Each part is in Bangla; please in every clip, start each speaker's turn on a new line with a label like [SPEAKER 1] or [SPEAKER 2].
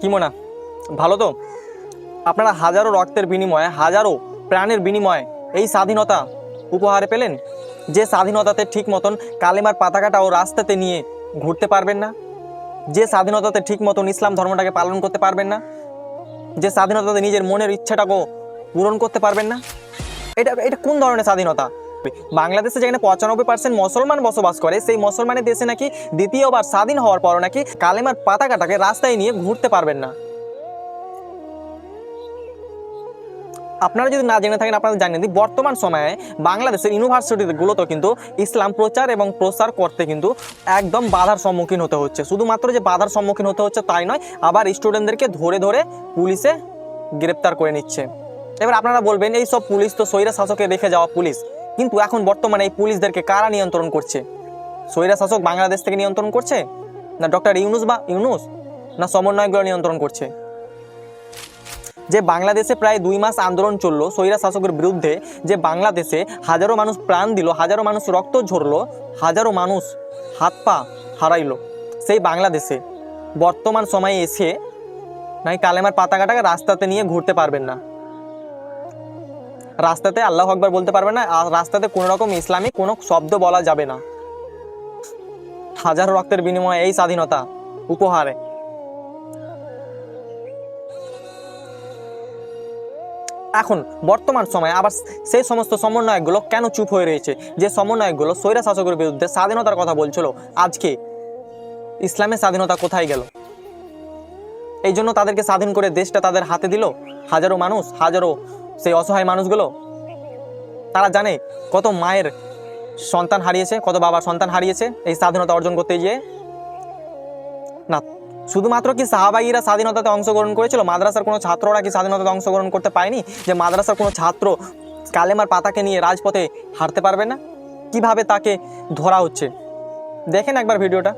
[SPEAKER 1] কি মনে ভালো তো? আপনারা হাজারো রক্তের বিনিময়ে, হাজারো প্রাণের বিনিময়ে এই স্বাধীনতা উপহারে পেলেন, যে স্বাধীনতাতে ঠিক মতন কালেমার পতাকাটাও রাস্তাতে নিয়ে ঘুরতে পারবেন না, যে স্বাধীনতাতে ঠিক মতন ইসলাম ধর্মটাকে পালন করতে পারবেন না, যে স্বাধীনতাতে নিজের মনের ইচ্ছাটাকেও পূরণ করতে পারবেন না। এটা এটা কোন ধরনের স্বাধীনতা? বাংলাদেশে যেখানে 95% মুসলমান বসবাস করে, সেই মুসলমানের দেশে নাকি দ্বিতীয়বার স্বাধীন হওয়ার পরও নাকি কালেমার পতাকাটাকে রাস্তায় নিয়ে ঘুরতে পারবেন না। আপনারা যদি না জেনে থাকেন, আপনারা জানেন যে বর্তমান সময়ে বাংলাদেশের ইউনিভার্সিটিগুলোতে কিন্তু ইসলাম প্রচার এবং প্রসার করতে কিন্তু একদম বাধার সম্মুখীন হতে হচ্ছে। শুধুমাত্র যে বাধার সম্মুখীন হতে হচ্ছে তাই নয়, আবার স্টুডেন্টদেরকে ধরে ধরে পুলিশে গ্রেপ্তার করে নিচ্ছে। এবার আপনারা বলবেন এই সব পুলিশ তো স্বৈরা শাসকে রেখে যাওয়া পুলিশ, কিন্তু এখন বর্তমানে এই পুলিশদেরকে কারা নিয়ন্ত্রণ করছে? স্বৈরা শাসক বাংলাদেশ থেকে নিয়ন্ত্রণ করছে, না ডক্টর ইউনূস, না সমন্বয়কগুলো নিয়ন্ত্রণ করছে? যে বাংলাদেশে প্রায় 2 মাস আন্দোলন চললো স্বৈরা শাসকের বিরুদ্ধে, যে বাংলাদেশে হাজারো মানুষ প্রাণ দিল, হাজারো মানুষ রক্ত ঝরলো, হাজারো মানুষ হাত পা হারাইলো, সেই বাংলাদেশে বর্তমান সময়ে এসে নাই কালেমার পতাকাটাকে রাস্তাতে নিয়ে ঘুরতে পারবেন না, রাস্তাতে আল্লাহু আকবার বলতে পারবেন না, আর রাস্তাতে কোনো রকম ইসলামিক কোনো শব্দ বলা যাবে না। হাজারো রক্তের বিনিময়ে এই স্বাধীনতা উপহারে। এখন বর্তমান সময়ে আবার সেই সমস্ত সমন্বয়কগুলো কেন চুপ হয়ে রয়েছে? যে সমন্বয়কগুলো স্বৈরা শাসকের বিরুদ্ধে স্বাধীনতার কথা বলছিল, আজকে ইসলামের স্বাধীনতা কোথায় গেল? এই জন্য তাদেরকে স্বাধীন করে দেশটা তাদের হাতে দিল হাজারো মানুষ, হাজারো সেই অসহায় মানুষগুলো। তারা জানে কত মায়ের সন্তান হারিয়েছে, কত বাবার সন্তান হারিয়েছে এই স্বাধীনতা অর্জন করতে গিয়ে। না, শুধুমাত্র কি সাহাবাইরা স্বাধীনতাতে অংশগ্রহণ করেছিল? মাদ্রাসার কোনো ছাত্ররা কি স্বাধীনতাতে অংশগ্রহণ করতে পায়নি? যে মাদ্রাসার কোনো ছাত্র কালেমার পাতাকে নিয়ে রাজপথে হাঁটতে পারবে না? কিভাবে তাকে ধরা হচ্ছে দেখেন একবার ভিডিওটা।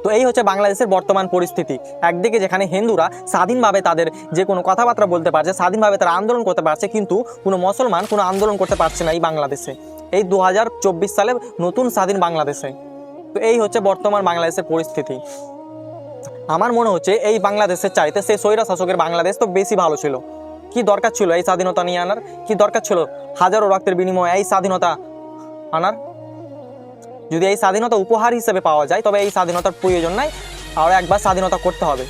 [SPEAKER 1] তো এই হচ্ছে বাংলাদেশের বর্তমান পরিস্থিতি। একদিকে যেখানে হিন্দুরা স্বাধীনভাবে তাদের যে কোনো কথাবার্তা বলতে পারছে, স্বাধীনভাবে তারা আন্দোলন করতে পারছে, কিন্তু কোনো মুসলমান কোনো আন্দোলন করতে পারছে না এই বাংলাদেশে, এই 2024 সালে নতুন স্বাধীন বাংলাদেশে। তো এই হচ্ছে বর্তমান বাংলাদেশের পরিস্থিতি। আমার মনে হচ্ছে এই বাংলাদেশের চাইতে সেই স্বৈরা শাসকের বাংলাদেশ তো বেশি ভালো ছিল। কি দরকার ছিল এই স্বাধীনতা নিয়ে আনার? কি দরকার ছিল হাজারো রক্তের বিনিময়ে এই স্বাধীনতা আনার? যদি এই স্বাধীনতা উপহার হিসেবে পাওয়া যায়, তবে এই স্বাধীনতার প্রয়োজন নাই, আরও একবার স্বাধীনতা করতে হবে।